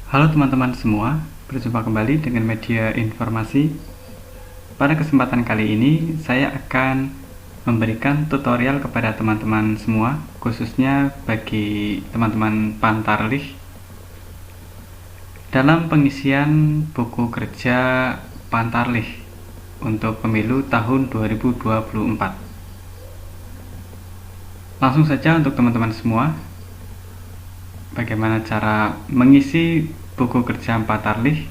Halo teman-teman semua, berjumpa kembali dengan media informasi. Pada kesempatan kali ini, saya akan memberikan tutorial kepada teman-teman semua, khususnya bagi teman-teman Pantarlih, dalam pengisian buku kerja Pantarlih untuk pemilu tahun 2024. Langsung saja untuk teman-teman semua, bagaimana cara mengisi buku kerja Pantarlih?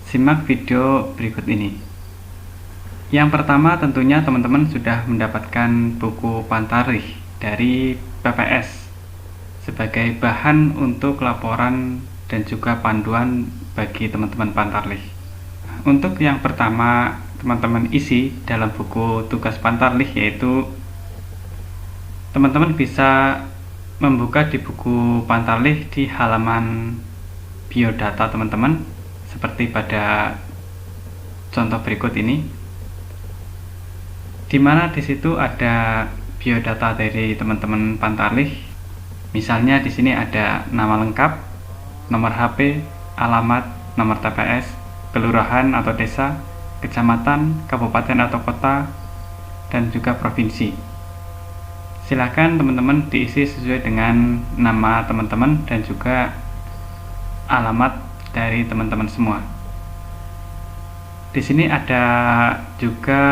Simak video berikut ini. Yang pertama, tentunya teman-teman sudah mendapatkan buku Pantarlih dari PPS sebagai bahan untuk laporan dan juga panduan bagi teman-teman Pantarlih. Untuk yang pertama teman-teman isi dalam buku tugas Pantarlih, yaitu teman-teman bisa membuka di buku Pantarlih di halaman biodata teman-teman, seperti pada contoh berikut ini, dimana di situ ada biodata dari teman-teman Pantarlih. Misalnya di sini ada nama lengkap, nomor HP, alamat, nomor TPS, kelurahan atau desa, kecamatan, kabupaten atau kota, dan juga provinsi. Silakan teman-teman diisi sesuai dengan nama teman-teman dan juga alamat dari teman-teman semua. Di sini ada juga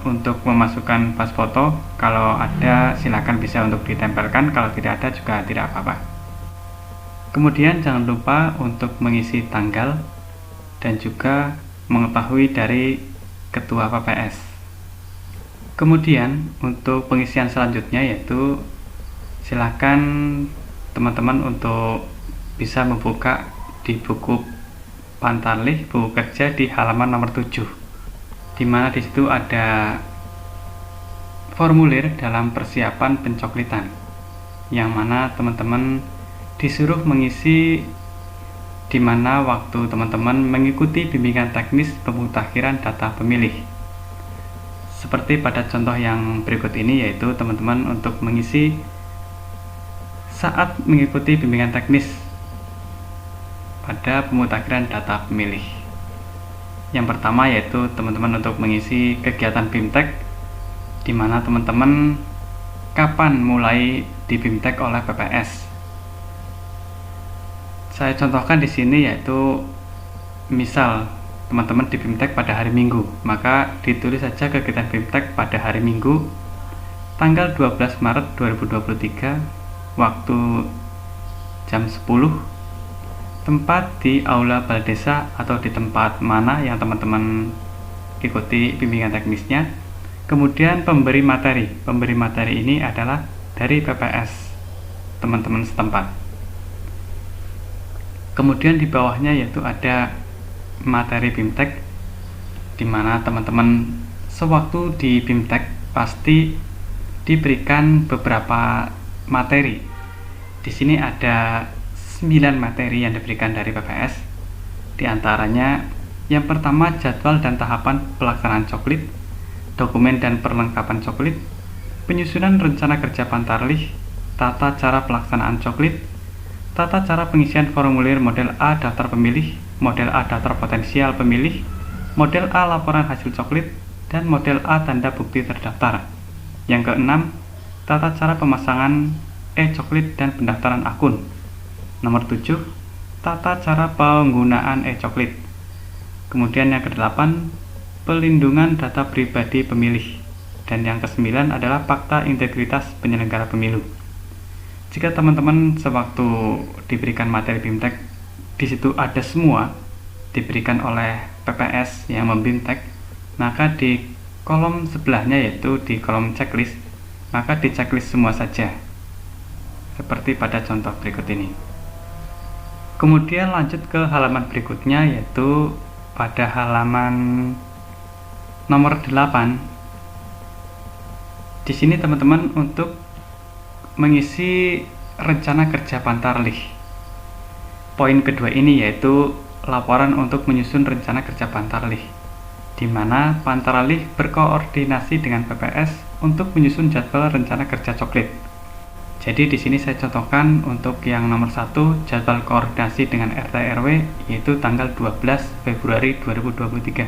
untuk memasukkan pas foto. Kalau ada, silakan bisa untuk ditempelkan. Kalau tidak ada juga tidak apa-apa. Kemudian jangan lupa untuk mengisi tanggal dan juga mengetahui dari ketua PPS. Kemudian untuk pengisian selanjutnya, yaitu silakan teman-teman untuk bisa membuka di buku Pantarlih buku kerja di halaman nomor 7, dimana di situ ada formulir dalam persiapan pencoklitan, yang mana teman-teman disuruh mengisi di mana waktu teman-teman mengikuti bimbingan teknis pemutakhiran data pemilih. Seperti pada contoh yang berikut ini, yaitu teman-teman untuk mengisi saat mengikuti bimbingan teknis pada pemutakhiran data pemilih. Yang pertama yaitu teman-teman untuk mengisi kegiatan BIMTEK, di mana teman-teman kapan mulai di BIMTEK oleh PPS. Saya contohkan di sini, yaitu misal teman-teman di BIMTEK pada hari Minggu, maka ditulis saja kegiatan BIMTEK pada hari Minggu tanggal 12 Maret 2023, waktu jam 10, tempat di aula balai desa atau di tempat mana yang teman-teman ikuti bimbingan teknisnya. Kemudian pemberi materi ini adalah dari PPS teman-teman setempat. Kemudian di bawahnya yaitu ada materi BIMTEK, di mana teman-teman sewaktu di BIMTEK pasti diberikan beberapa materi. Di sini ada 9 materi yang diberikan dari PPS. Di antaranya yang pertama, jadwal dan tahapan pelaksanaan coklit, dokumen dan perlengkapan coklit, penyusunan rencana kerja Pantarlih, tata cara pelaksanaan coklit, tata cara pengisian formulir model A daftar pemilih, model A daftar potensial pemilih, model A laporan hasil coklit, dan model A tanda bukti terdaftar. Yang keenam, tata cara pemasangan e-coklit dan pendaftaran akun. Nomor 7, tata cara penggunaan e-coklit. Kemudian yang ke-8, pelindungan data pribadi pemilih. Dan yang ke-9 adalah fakta integritas penyelenggara pemilu. Jika teman-teman sewaktu diberikan materi BIMTEK, di situ ada semua diberikan oleh PPS yang membimtek, maka di kolom sebelahnya, yaitu di kolom checklist, maka di checklist semua saja, seperti pada contoh berikut ini. Kemudian lanjut ke halaman berikutnya, yaitu pada halaman nomor 8. Di sini teman-teman untuk mengisi rencana kerja Pantarlih. Poin kedua ini yaitu laporan untuk menyusun rencana kerja Pantarlih, di mana Pantarlih berkoordinasi dengan PPS untuk menyusun jadwal rencana kerja coklit. Jadi di sini saya contohkan untuk yang nomor 1, jadwal koordinasi dengan RT RW, yaitu tanggal 12 Februari 2023.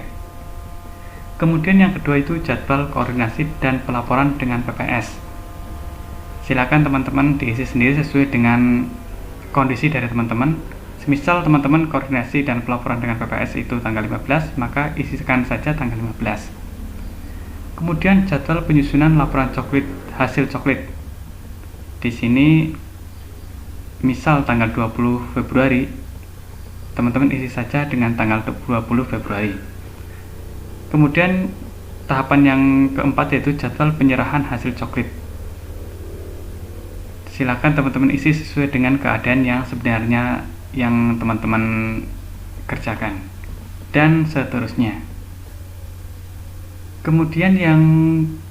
Kemudian yang kedua itu jadwal koordinasi dan pelaporan dengan PPS. Silakan teman-teman diisi sendiri sesuai dengan kondisi dari teman-teman. Semisal teman-teman koordinasi dan pelaporan dengan PPS itu tanggal 15, maka isikan saja tanggal 15. Kemudian jadwal penyusunan laporan hasil coklit. Di sini misal tanggal 20 Februari, teman-teman isi saja dengan tanggal 20 Februari. Kemudian tahapan yang keempat yaitu jadwal penyerahan hasil coklit. Silakan teman-teman isi sesuai dengan keadaan yang sebenarnya yang teman-teman kerjakan, dan seterusnya. Kemudian yang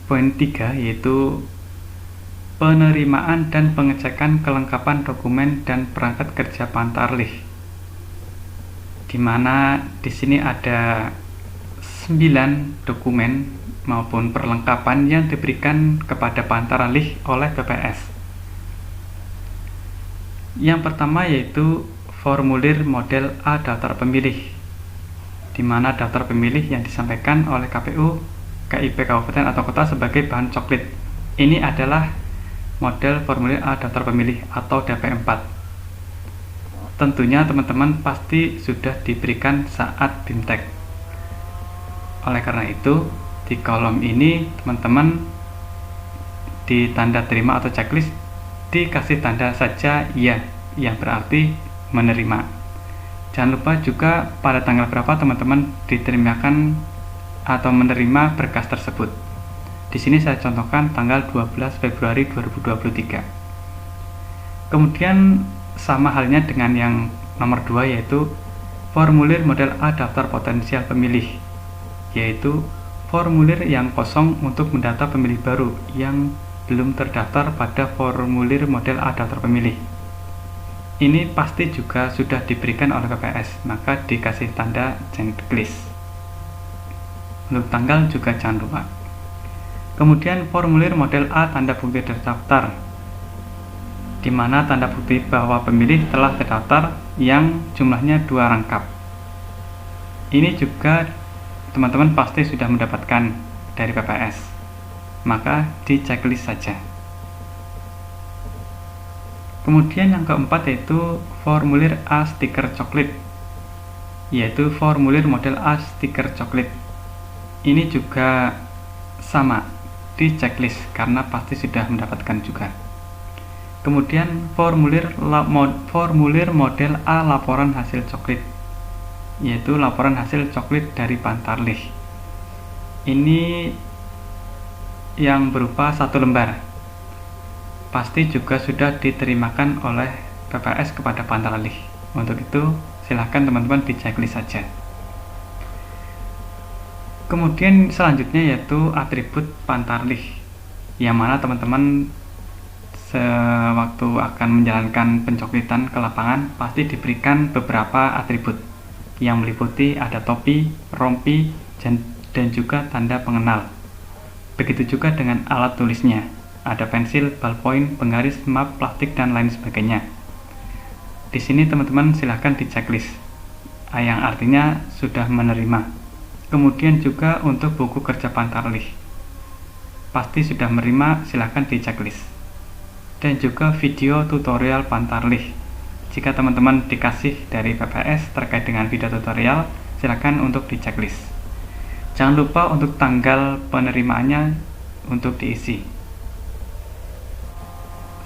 poin 3 yaitu penerimaan dan pengecekan kelengkapan dokumen dan perangkat kerja Pantarlih, di mana di sini ada 9 dokumen maupun perlengkapan yang diberikan kepada Pantarlih oleh PPS. Yang pertama yaitu formulir model A daftar pemilih, di mana daftar pemilih yang disampaikan oleh KPU, KIP Kabupaten atau Kota sebagai bahan coklit. Ini adalah model formulir A daftar pemilih atau DP4. Tentunya teman-teman pasti sudah diberikan saat BIMTEK. Oleh karena itu, di kolom ini teman-teman di tanda terima atau checklist dikasih tanda saja ya, yang berarti menerima. Jangan lupa juga pada tanggal berapa teman-teman diterimakan atau menerima berkas tersebut. Di sini saya contohkan tanggal 12 Februari 2023. Kemudian sama halnya dengan yang nomor 2 yaitu formulir model A daftar potensial pemilih, yaitu formulir yang kosong untuk mendata pemilih baru yang belum terdaftar pada formulir model A daftar pemilih. Ini pasti juga sudah diberikan oleh PPS, maka dikasih tanda checklist. Untuk tanggal juga jangan lupa. Kemudian formulir model A tanda bukti terdaftar, di mana tanda bukti bahwa pemilih telah terdaftar yang jumlahnya 2 rangkap. Ini juga teman-teman pasti sudah mendapatkan dari PPS, maka di checklist saja. Kemudian yang keempat yaitu formulir A stiker coklit, yaitu formulir model A stiker coklit. Ini juga sama di checklist karena pasti sudah mendapatkan juga. Kemudian formulir model A laporan hasil coklit, yaitu laporan hasil coklit dari Pantarlih. Ini yang berupa 1 lembar, pasti juga sudah diterimakan oleh PPS kepada Pantarlih. Untuk itu silahkan teman-teman di checklist saja. Kemudian selanjutnya yaitu atribut Pantarlih, yang mana teman-teman sewaktu akan menjalankan pencoklitan ke lapangan pasti diberikan beberapa atribut yang meliputi ada topi, rompi, dan juga tanda pengenal. Begitu juga dengan alat tulisnya, ada pensil, ballpoint, penggaris, map, plastik, dan lain sebagainya. Di sini teman-teman silahkan di checklist, yang artinya sudah menerima. Kemudian juga untuk buku kerja Pantarlih, pasti sudah menerima, silahkan di checklist. Dan juga video tutorial Pantarlih, jika teman-teman dikasih dari PPS terkait dengan video tutorial, silahkan untuk di checklist. Jangan lupa untuk tanggal penerimaannya untuk diisi.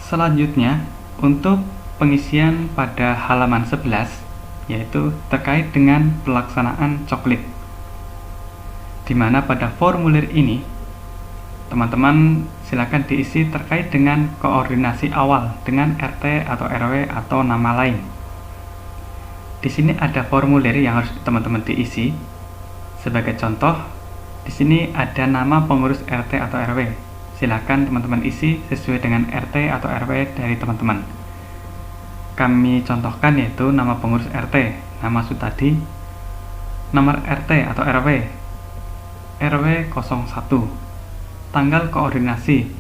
Selanjutnya, untuk pengisian pada halaman 11, yaitu terkait dengan pelaksanaan coklit, di mana pada formulir ini teman-teman silakan diisi terkait dengan koordinasi awal dengan RT atau RW atau nama lain. Di sini ada formulir yang harus teman-teman diisi. Sebagai contoh, di sini ada nama pengurus RT atau RW. Silakan teman-teman isi sesuai dengan RT atau RW dari teman-teman. Kami contohkan yaitu nama pengurus RT, nama Sutadi, nomor RT atau RW 01, tanggal koordinasi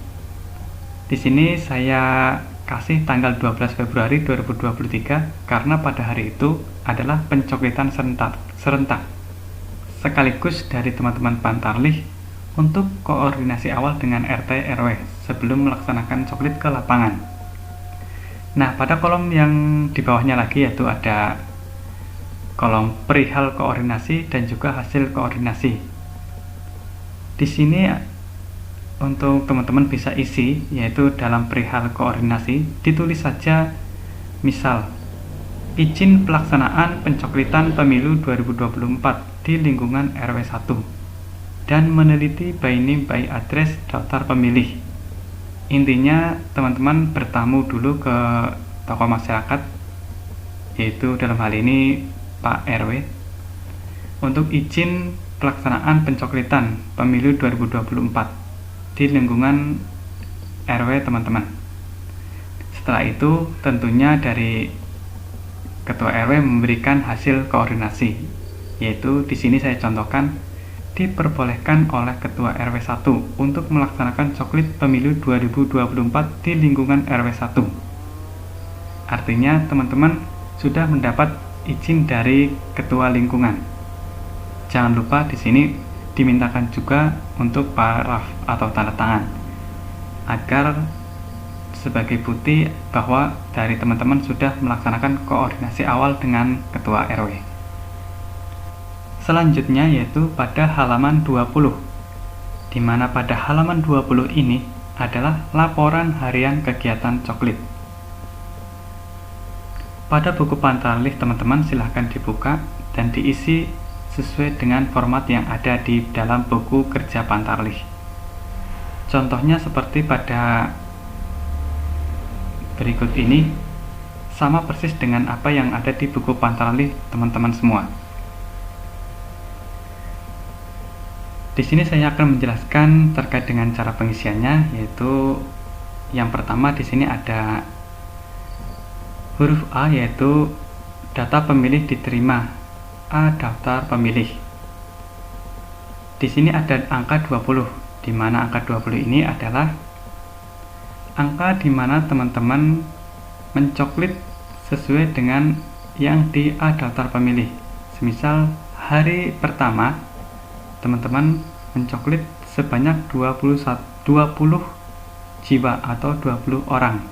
Di sini saya kasih tanggal 12 Februari 2023 karena pada hari itu adalah pencoklitan serentak sekaligus dari teman-teman Pantarlih untuk koordinasi awal dengan RT RW sebelum melaksanakan coklit ke lapangan. Nah, pada kolom yang di bawahnya lagi yaitu ada kolom perihal koordinasi dan juga hasil koordinasi. Di sini untuk teman-teman bisa isi, yaitu dalam perihal koordinasi ditulis saja misal izin pelaksanaan pencoklitan pemilu 2024 di lingkungan RW 1 dan meneliti by name by address daftar pemilih. Intinya teman-teman bertamu dulu ke tokoh masyarakat, yaitu dalam hal ini Pak RW, untuk izin pelaksanaan pencoklitan pemilu 2024 di lingkungan RW teman-teman. Setelah itu tentunya dari Ketua RW memberikan hasil koordinasi, yaitu di sini saya contohkan diperbolehkan oleh Ketua RW 1 untuk melaksanakan coklit pemilu 2024 di lingkungan RW 1. Artinya teman-teman sudah mendapat izin dari ketua lingkungan. Jangan lupa di sini dimintakan juga untuk paraf atau tanda tangan agar sebagai bukti bahwa dari teman-teman sudah melaksanakan koordinasi awal dengan ketua RW. Selanjutnya yaitu pada halaman 20, di mana pada halaman 20 ini adalah laporan harian kegiatan coklit. Pada buku Pantarlih teman-teman silahkan dibuka dan diisi sesuai dengan format yang ada di dalam buku kerja Pantarlih. Contohnya seperti pada berikut ini, sama persis dengan apa yang ada di buku Pantarlih teman-teman semua. Di sini saya akan menjelaskan terkait dengan cara pengisiannya, yaitu yang pertama di sini ada huruf A, yaitu data pemilih diterima A daftar pemilih. Di sini ada angka 20, di mana angka 20 ini adalah angka di mana teman-teman mencoklit sesuai dengan yang di A daftar pemilih. Semisal hari pertama teman-teman mencoklit sebanyak 20 jiwa atau 20 orang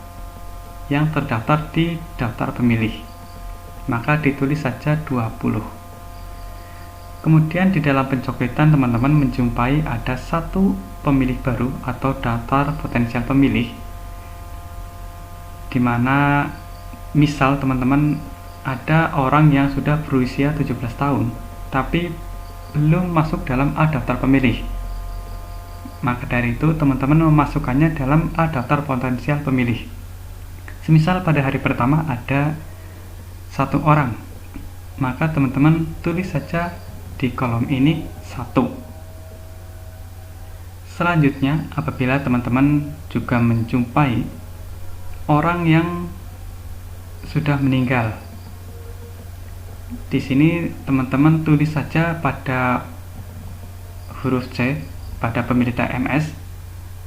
yang terdaftar di daftar pemilih, maka ditulis saja 20. Kemudian di dalam pencoklitan teman-teman menjumpai ada satu pemilih baru atau daftar potensial pemilih, di mana misal teman-teman ada orang yang sudah berusia 17 tahun tapi belum masuk dalam A daftar pemilih, maka dari itu teman-teman memasukkannya dalam A daftar potensial pemilih. Semisal pada hari pertama ada satu orang, maka teman-teman tulis saja di kolom ini 1. Selanjutnya, apabila teman-teman juga menjumpai orang yang sudah meninggal, di sini teman-teman tulis saja pada huruf C pada pemilih TMS,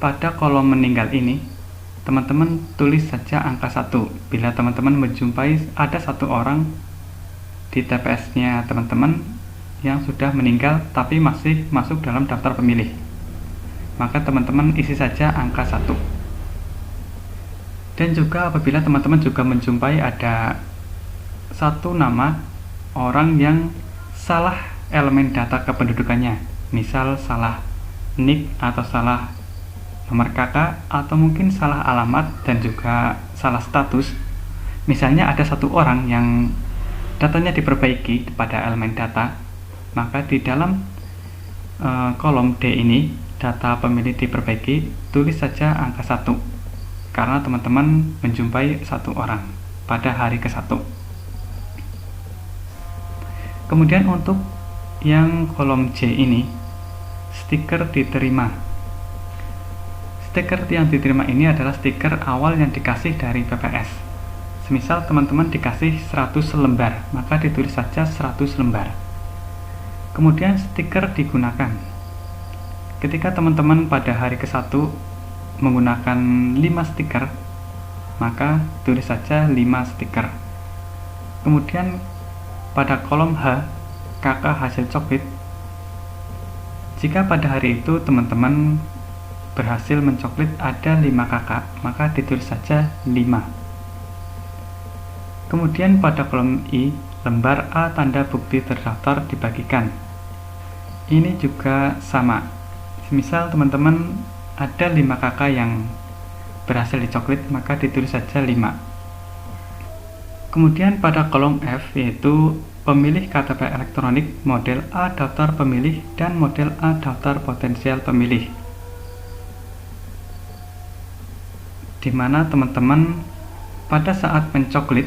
pada kolom meninggal ini teman-teman tulis saja angka 1 bila teman-teman menjumpai ada satu orang di TPS-nya teman-teman yang sudah meninggal tapi masih masuk dalam daftar pemilih, maka teman-teman isi saja angka 1. Dan juga apabila teman-teman juga menjumpai ada satu nama orang yang salah elemen data kependudukannya, misal salah NIK atau salah nomor KK atau mungkin salah alamat dan juga salah status. Misalnya ada satu orang yang datanya diperbaiki pada elemen data, maka di dalam kolom D ini data pemilih diperbaiki, tulis saja angka 1 karena teman-teman menjumpai satu orang pada hari ke-1. Kemudian untuk yang kolom J ini, stiker diterima. Stiker yang diterima ini adalah stiker awal yang dikasih dari PPS. Semisal teman-teman dikasih 100 lembar, maka ditulis saja 100 lembar. Kemudian stiker digunakan ketika teman-teman pada hari ke-1 menggunakan 5 stiker, maka tulis saja 5 stiker. Kemudian pada kolom H, kakak hasil coklit, jika pada hari itu teman-teman berhasil mencoklit ada 5 kakak, maka ditulis saja 5. Kemudian pada kolom I, lembar A tanda bukti terdaftar dibagikan. Ini juga sama. Misal teman-teman ada 5 kakak yang berhasil dicoklit, maka ditulis saja 5. Kemudian pada kolom F, yaitu pemilih KTP elektronik model A daftar pemilih dan model A daftar potensial pemilih, di mana teman-teman pada saat mencoklit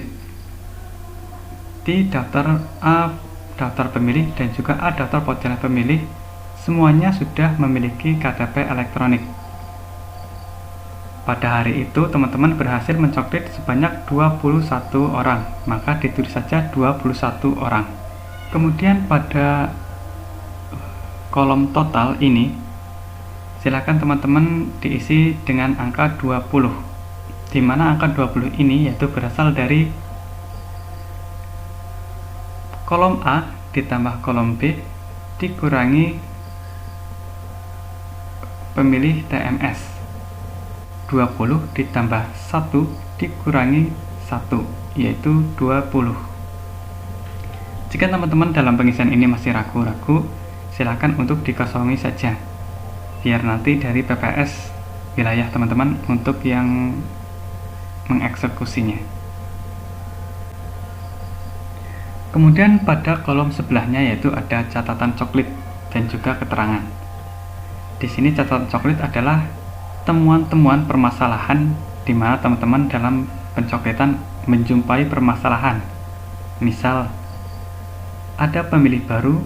di daftar A daftar pemilih dan juga A daftar potensial pemilih semuanya sudah memiliki KTP elektronik. Pada hari itu teman-teman berhasil mencoklit sebanyak 21 orang, maka ditulis saja 21 orang. Kemudian pada kolom total ini silakan teman-teman diisi dengan angka 20, di mana angka 20 ini yaitu berasal dari kolom A ditambah kolom B dikurangi pemilih TMS. 20 ditambah 1 dikurangi 1, yaitu 20. Jika teman-teman dalam pengisian ini masih ragu-ragu, silakan untuk dikosongi saja, biar nanti dari PPS wilayah teman-teman untuk yang mengeksekusinya. Kemudian pada kolom sebelahnya yaitu ada catatan coklit dan juga keterangan. Di sini catatan coklit adalah temuan-temuan permasalahan di mana teman-teman dalam pencoklitan menjumpai permasalahan. Misal ada pemilih baru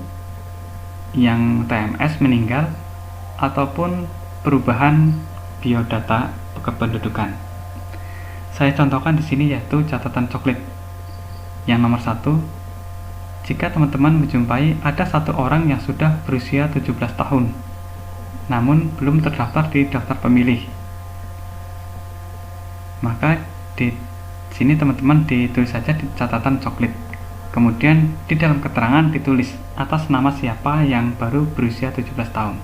yang TMS meninggal ataupun perubahan biodata kependudukan. Saya contohkan di sini yaitu catatan coklit. Yang nomor 1, jika teman-teman menjumpai ada satu orang yang sudah berusia 17 tahun, namun belum terdaftar di daftar pemilih, maka di sini teman-teman ditulis saja di catatan coklit. Kemudian di dalam keterangan ditulis atas nama siapa yang baru berusia 17 tahun.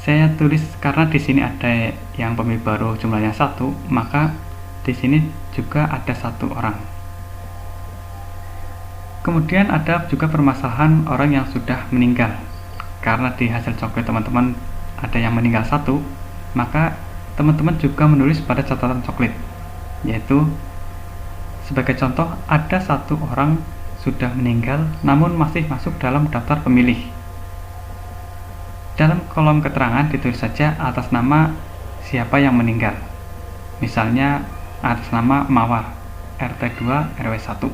Saya tulis karena di sini ada yang pemilih baru jumlahnya 1, maka di sini juga ada 1 orang. Kemudian ada juga permasalahan orang yang sudah meninggal. Karena di hasil coklit teman-teman ada yang meninggal 1, maka teman-teman juga menulis pada catatan coklit, yaitu sebagai contoh ada 1 orang sudah meninggal namun masih masuk dalam daftar pemilih. Dalam kolom keterangan ditulis saja atas nama siapa yang meninggal, misalnya atas nama Mawar, RT 2 RW 1.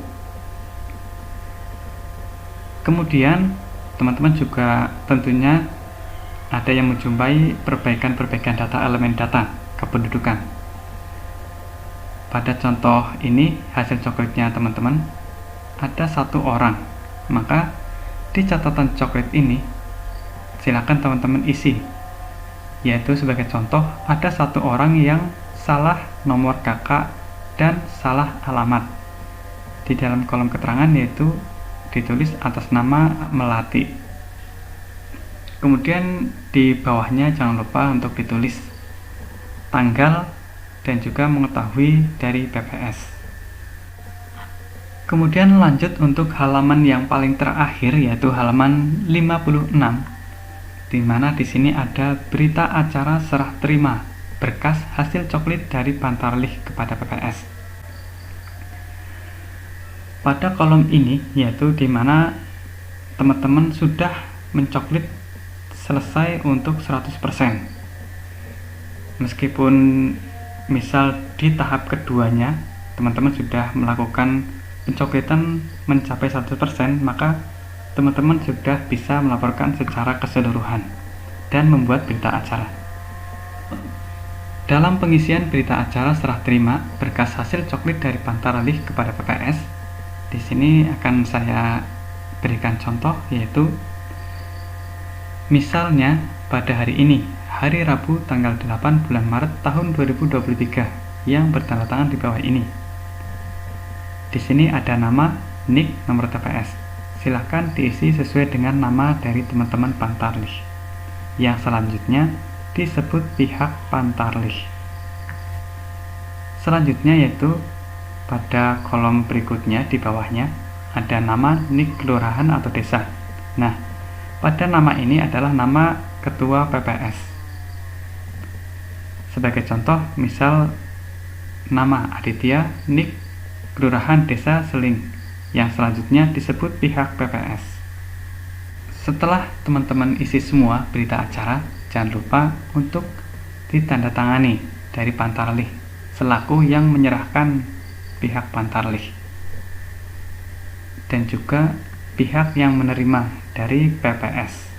Kemudian teman-teman juga tentunya ada yang menjumpai perbaikan-perbaikan data elemen data kependudukan. Pada contoh ini hasil coklitnya teman-teman ada 1 orang, maka di catatan coklit ini silakan teman-teman isi, yaitu sebagai contoh ada 1 orang yang salah nomor kakak dan salah alamat. Di dalam kolom keterangan yaitu ditulis atas nama Melati. Kemudian di bawahnya jangan lupa untuk ditulis tanggal dan juga mengetahui dari PPS. Kemudian lanjut untuk halaman yang paling terakhir yaitu halaman 56, di mana di sini ada berita acara serah terima berkas hasil coklit dari Pantarlih kepada PPS. Pada kolom ini yaitu di mana teman-teman sudah mencoklit selesai untuk 100%. Meskipun misal di tahap keduanya teman-teman sudah melakukan pencoklitan mencapai 100%, maka teman-teman sudah bisa melaporkan secara keseluruhan dan membuat berita acara. Dalam pengisian berita acara serah terima berkas hasil coklit dari Pantarlih kepada PPS, di sini akan saya berikan contoh, yaitu misalnya pada hari ini hari Rabu tanggal 8 bulan Maret tahun 2023 yang bertanda tangan di bawah ini. Di sini ada nama, NIK, nomor TPS. Silahkan diisi sesuai dengan nama dari teman-teman Pantarlih. Yang selanjutnya disebut pihak Pantarlih. Selanjutnya yaitu pada kolom berikutnya di bawahnya ada nama NIK kelurahan atau desa. Nah, pada nama ini adalah nama ketua PPS. Sebagai contoh, misal nama Aditya, NIK kelurahan desa Seling. Yang selanjutnya disebut pihak PPS. Setelah teman-teman isi semua berita acara, jangan lupa untuk ditandatangani dari Pantarlih selaku yang menyerahkan pihak Pantarlih dan juga pihak yang menerima dari PPS.